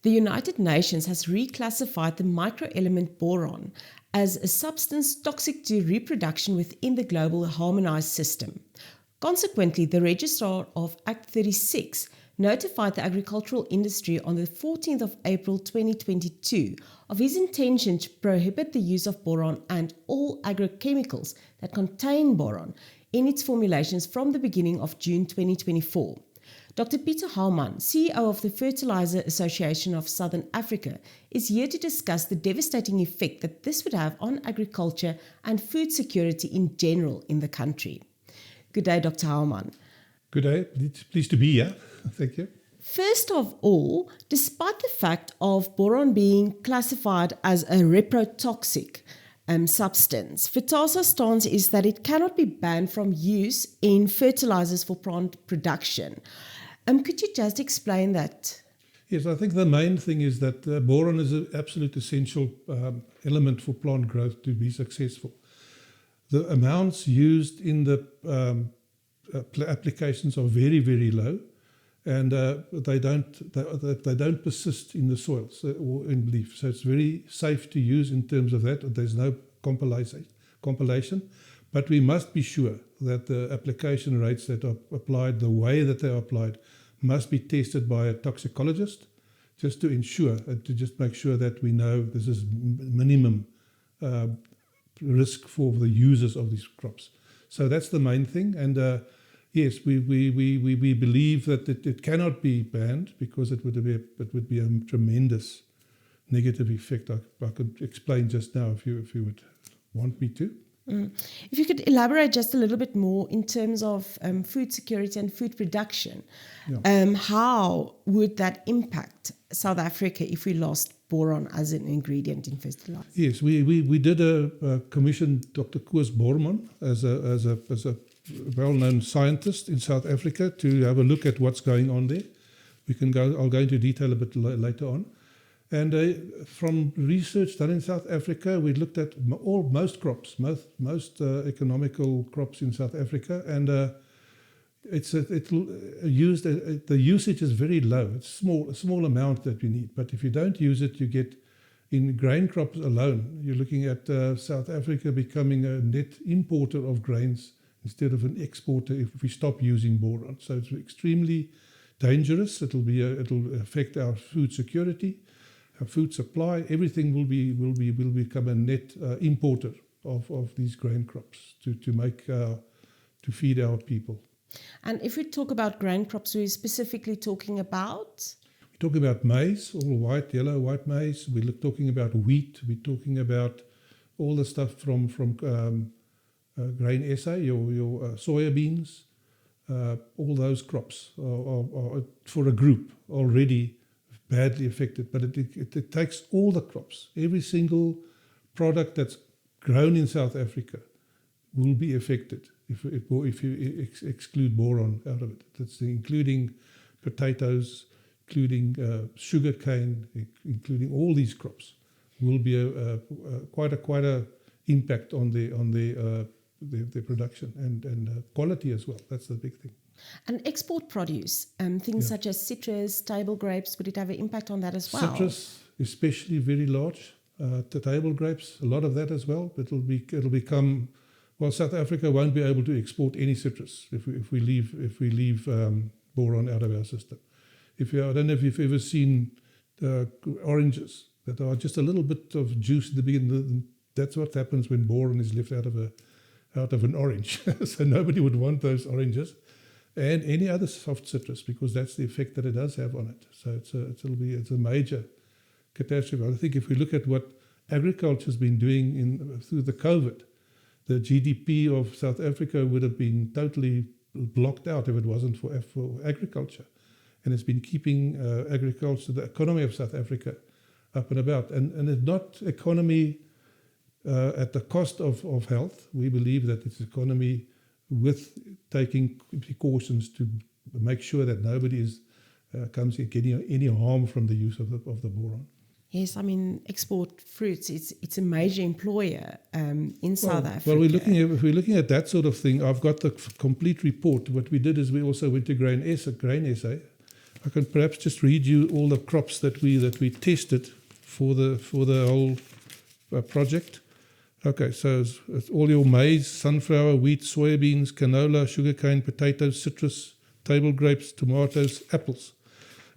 The United Nations has reclassified the micro-element boron as a substance toxic to reproduction within the global harmonized system. Consequently, the Registrar of Act 36 notified the agricultural industry on the 14th of April 2022 of his intention to prohibit the use of boron and all agrochemicals that contain boron in its formulations from the beginning of June 2024. Dr. Pieter Haumann, CEO of the Fertilizer Association of Southern Africa, is here to discuss the devastating effect that this would have on agriculture and food security in general in the country. Good day, Dr. Haumann. Good day. Pleased to be here. Thank you. First of all, despite the fact of boron being classified as a reprotoxic substance, FETASA's stance is that it cannot be banned from use in fertilizers for plant production. Could you just explain that? Yes, I think the main thing is that boron is an absolute essential element for plant growth to be successful. The amounts used in the applications are very, very low, and they don't persist in the soil or in leaf. So it's very safe to use in terms of that. There's no compilation, but we must be sure that the application rates that are applied, the way that they are applied, must be tested by a toxicologist, just to ensure and to just make sure that we know this is minimum risk for the users of these crops. So that's the main thing. And yes, we believe that it cannot be banned because it would be a tremendous negative effect. I could explain just now if you would want me to. If you could elaborate just a little bit more in terms of food security and food production, how would that impact South Africa if we lost boron as an ingredient in fertilizer? Yes, we did a commission Dr. Koos Boron as a well-known scientist in South Africa to have a look at what's going on there. I'll go into detail a bit later on. And from research done in South Africa, we looked at most crops, most economical crops in South Africa, and the usage is very low. It's a small amount that we need. But if you don't use it, you get in grain crops alone. You're looking at South Africa becoming a net importer of grains instead of an exporter if we stop using boron. So it's extremely dangerous. It'll affect our food security. Our food supply, everything will become a net importer of these grain crops to feed our people. And if we talk about grain crops, we're specifically talking about? We're talking about maize, all white, yellow, white maize. We're talking about wheat. We're talking about all the stuff from grain SA, your soya beans. All those crops are for a group already badly affected, but it takes all the crops. Every single product that's grown in South Africa will be affected if you exclude boron out of it. That's including potatoes, including sugar cane, including all these crops. Will be quite a impact on the production and quality as well. That's the big thing. And export produce, things such as citrus, table grapes, would it have an impact on that as well? Citrus, especially very large. The table grapes, a lot of that as well. It'll become, well, South Africa won't be able to export any citrus if we leave boron out of our system. I don't know if you've ever seen oranges that are just a little bit of juice at the beginning. That's what happens when boron is left out of an orange. So nobody would want those oranges. And any other soft citrus, because that's the effect that it does have on it. So it's a major catastrophe. I think if we look at what agriculture has been doing through the COVID, the GDP of South Africa would have been totally blocked out if it wasn't for agriculture. And it's been keeping agriculture, the economy of South Africa, up and about. And it's not economy at the cost of health. We believe that it's economy with taking precautions to make sure that nobody comes in getting any harm from the use of the boron. Yes, I mean, export fruits, it's a major employer in South Africa. Well, if we're looking at that sort of thing, I've got the complete report. What we did is we also went to Grain SA. I can perhaps just read you all the crops that we tested for the whole project. Okay, so it's all your maize, sunflower, wheat, soybeans, canola, sugarcane, potatoes, citrus, table grapes, tomatoes, apples.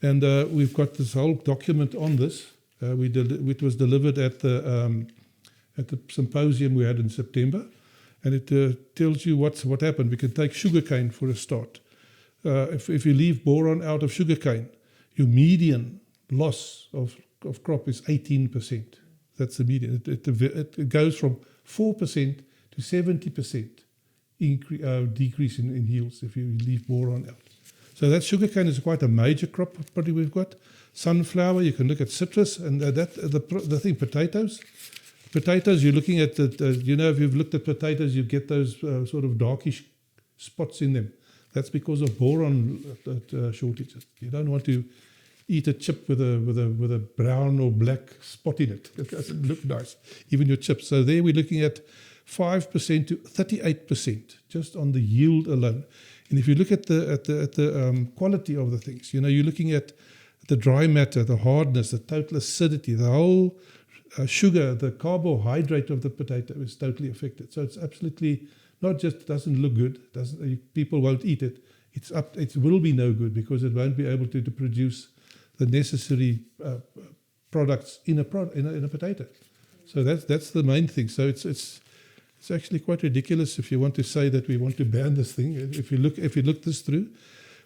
And we've got this whole document on this. It was delivered at the symposium we had in September. And it tells you what happened. We can take sugarcane for a start. If you leave boron out of sugarcane, your median loss of crop is 18%. That's the median. It goes from 4% to 70% decrease in yields if you leave boron out. So that sugarcane is quite a major crop probably we've got. Sunflower, you can look at citrus, and the thing, potatoes. Potatoes, you're looking at if you've looked at potatoes, you get those sort of darkish spots in them. That's because of boron shortages. You don't want to eat a chip with a brown or black spot in it. It doesn't look nice, even your chips. So there we're looking at 5% to 38% just on the yield alone. And if you look at the quality of the things, you're looking at the dry matter, the hardness, the total acidity, the whole sugar, the carbohydrate of the potato is totally affected. So it's absolutely not just doesn't look good, people won't eat it. It will be no good because it won't be able to produce the necessary products in a potato. So that's the main thing. So it's actually quite ridiculous if you want to say that we want to ban this thing. If you look this through,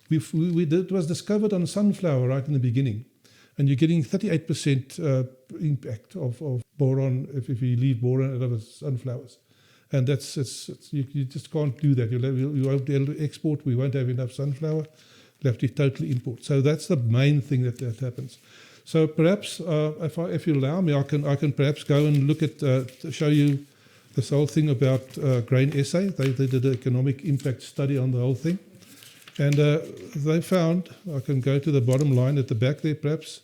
it was discovered on sunflower right in the beginning, and you're getting 38% impact of boron if you leave boron out of sunflowers. And you just can't do that. You won't be able to export. We won't have enough sunflower. We'll have to totally import. So that's the main thing that happens. So perhaps, if you allow me, I can perhaps go and look at show you this whole thing about Grain SA. They did an economic impact study on the whole thing, and they found. I can go to the bottom line at the back there, perhaps.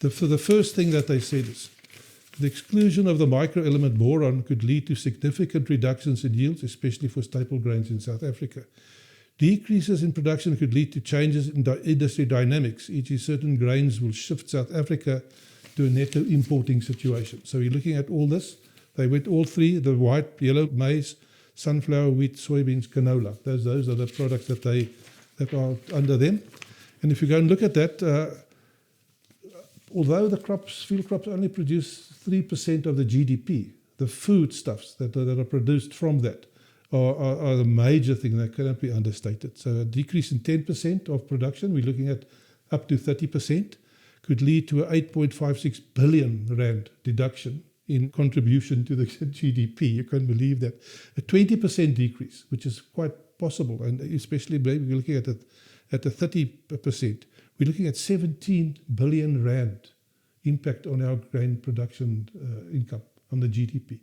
The first thing that they said is, the exclusion of the micro-element boron could lead to significant reductions in yields, especially for staple grains in South Africa. Decreases in production could lead to changes in industry dynamics, e.g. certain grains will shift South Africa to a netto importing situation. So you're looking at all this. They went all three, the white, yellow, maize, sunflower, wheat, soybeans, canola. Those are the products that are under them. And if you go and look at that, although the field crops only produce 3% of the GDP, the foodstuffs that are produced from that are the major thing that cannot be understated. So a decrease in 10% of production, we're looking at up to 30%, could lead to an 8.56 billion rand deduction in contribution to the GDP. You can't believe that. A 20% decrease, which is quite possible, and especially maybe we're looking at the 30%. We're looking at 17 billion rand impact on our grain production income, on the GDP.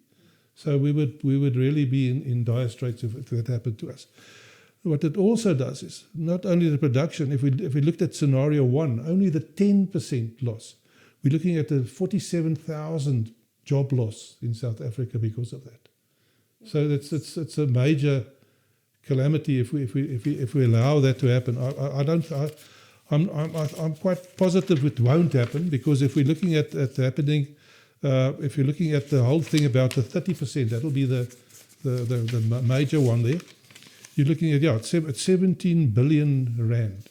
So we would really be in dire straits if that happened to us. What it also does is not only the production. If we looked at scenario one, only the 10% loss. We're looking at a 47,000 job loss in South Africa because of that. So it's a major calamity if we allow that to happen. I'm quite positive it won't happen, because if we're looking at happening, if you're looking at the whole thing about the 30%, that'll be the major one there. You're looking at it's 17 billion rand,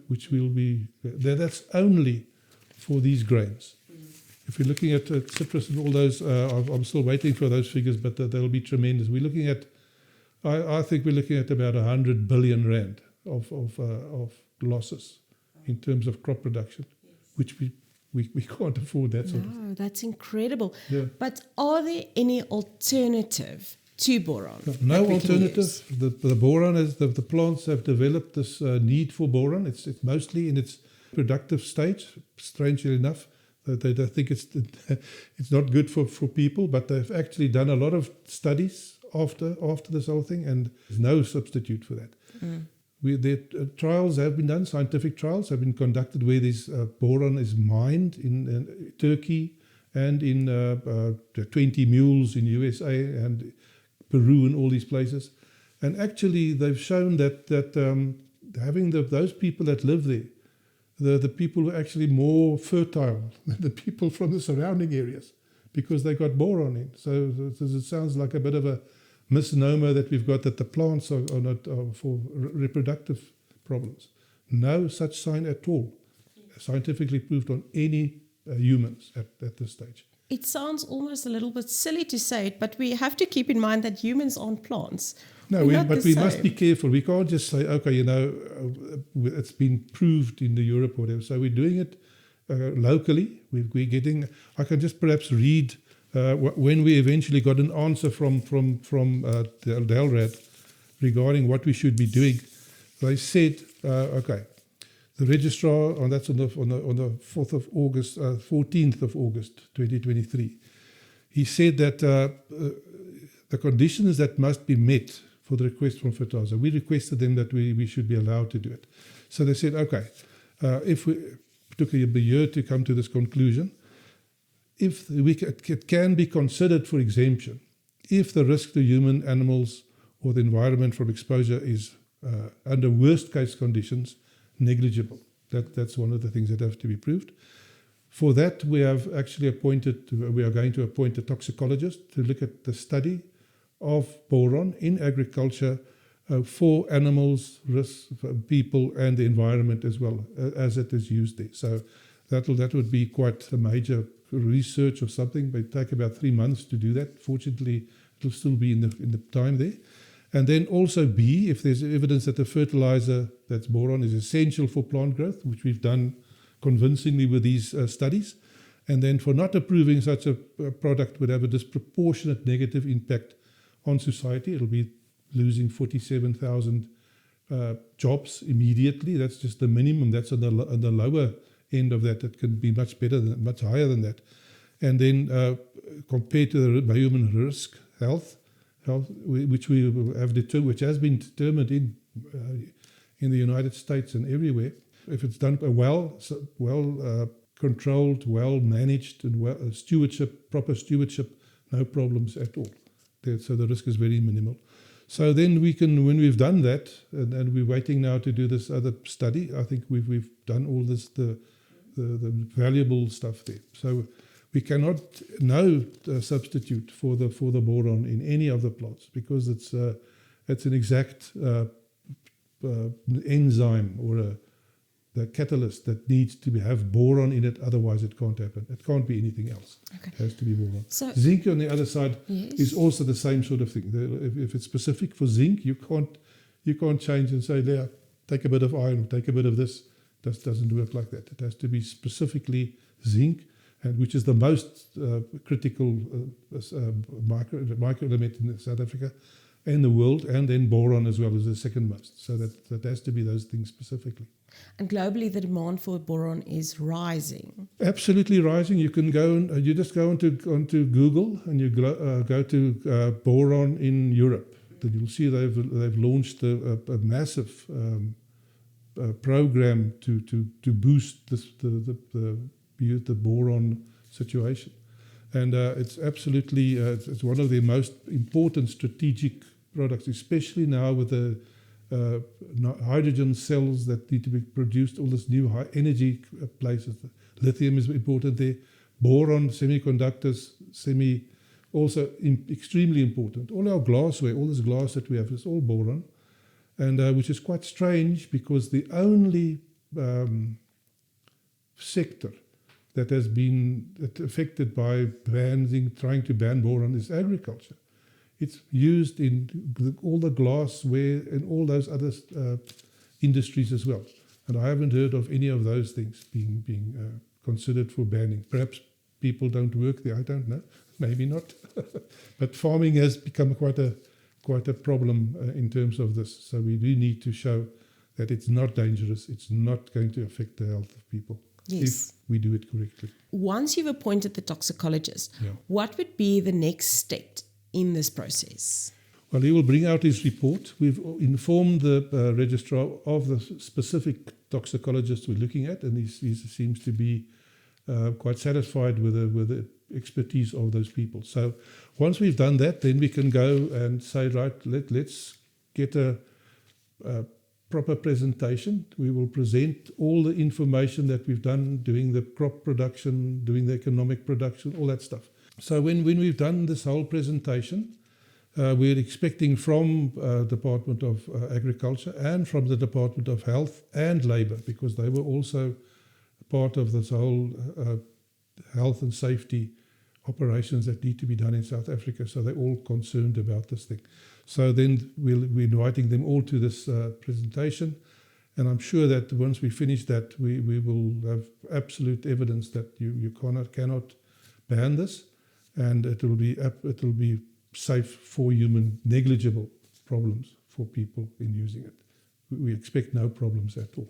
which will be that's only for these grains. If you're looking at citrus and all those, I'm still waiting for those figures, but they'll be tremendous. We're looking at, I think we're looking at about 100 billion rand of losses in terms of crop production, which we can't afford that sort of thing. No, that's incredible. Yeah. But are there any alternative to boron? No alternative. The boron is the plants have developed this need for boron. It's mostly in its productive stage. Strangely enough, they think it's not good for people, but they've actually done a lot of studies after this whole thing, and there's no substitute for that. Trials have been done, scientific trials have been conducted where this boron is mined in Turkey and in 20 mules in USA and Peru and all these places. And actually they've shown that having those people that live there the people were actually more fertile than the people from the surrounding areas because they got boron in. So it sounds like a bit of a misnomer that we've got that the plants are not for reproductive problems. No such sign at all, scientifically proved on any humans at this stage. It sounds almost a little bit silly to say it, but we have to keep in mind that humans aren't plants. No, but we must be careful. We can't just say, okay, it's been proved in the Europe or whatever. So we're doing it locally. We're getting. I can just perhaps read when we eventually got an answer from Delrad regarding what we should be doing. They said, okay, the registrar, and that's on the 4th of August, 14th of August, 2023. He said that the conditions that must be met for the request from fertilizer, we requested them that we should be allowed to do it. So they said, okay, if we took a year to come to this conclusion, if it can be considered for exemption, if the risk to human, animals, or the environment from exposure is under worst case conditions, negligible. That's one of the things that have to be proved. For that, we have actually we are going to appoint a toxicologist to look at the study of boron in agriculture for animals, risks, for people, and the environment as well as it is used there. So that would be quite a major research or something, but it take about 3 months to do that. Fortunately, it'll still be in the time there. And then also B, if there's evidence that the fertilizer, that's boron, is essential for plant growth, which we've done convincingly with these studies. And then for not approving such a product would have a disproportionate negative impact on society. It'll be losing 47,000 jobs immediately. That's just the minimum. That's on the lower end of that. It can be much higher than that. And then compared to the human risk, health, which we have determined, which has been determined in the United States and everywhere, if it's done well controlled, well managed, and proper stewardship, no problems at all. So the risk is very minimal. So then when we've done that, and we're waiting now to do this other study, I think we've done all this the valuable stuff there. So we cannot now substitute for the boron in any of the plants because it's an exact enzyme or the catalyst that needs to have boron in it. Otherwise, it can't happen. It can't be anything else. Okay. It has to be boron. So, zinc, on the other side, is also the same sort of thing. If it's specific for zinc, you can't change and say, yeah, take a bit of iron, take a bit of this. That doesn't work like that. It has to be specifically zinc, and which is the most critical micro-element in South Africa and the world, and then boron as well is the second most. So that has to be those things specifically. And globally, the demand for boron is rising. Absolutely rising. You can you just go onto Google and you go to boron in Europe. Then you'll see they've launched a massive program to boost the boron situation, and it's absolutely it's one of the most important strategic products, especially now with the hydrogen cells that need to be produced, all this new high energy places. Lithium is important there. Boron, semiconductors, also extremely important. All our glassware, all this glass that we have, is all boron, and which is quite strange because the only sector that has been affected by trying to ban boron is agriculture. It's used in all the glassware and all those other industries as well. And I haven't heard of any of those things being considered for banning. Perhaps people don't work there, I don't know. Maybe not. But farming has become quite a problem in terms of this. So we do need to show that it's not dangerous. It's not going to affect the health of people. Yes. If we do it correctly. Once you've appointed the toxicologist, what would be the next step in this process? Well, he will bring out his report. We've informed the registrar of the specific toxicologist we're looking at, and he seems to be quite satisfied with the expertise of those people. So once we've done that, then we can go and say, right, let's get a proper presentation. We will present all the information that we've done, doing the crop production, doing the economic production, all that stuff. So when we've done this whole presentation, we're expecting from Department of Agriculture and from the Department of Health and Labour, because they were also part of this whole health and safety operations that need to be done in South Africa. So they're all concerned about this thing. So then we're inviting them all to this presentation. And I'm sure that once we finish that, we will have absolute evidence that you cannot ban this, and it will be safe for human, negligible problems for people in using it. We expect no problems at all.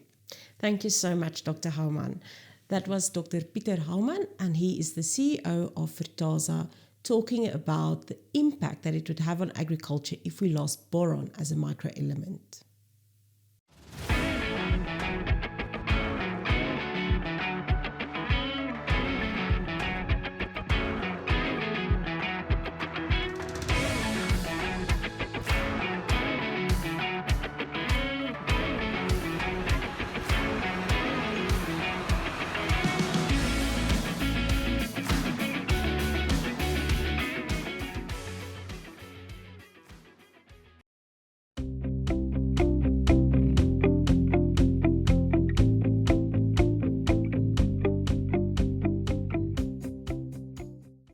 Thank you so much, Dr. Haumann. That was Dr. Pieter Haumann, and he is the CEO of Vertasa, talking about the impact that it would have on agriculture if we lost boron as a microelement.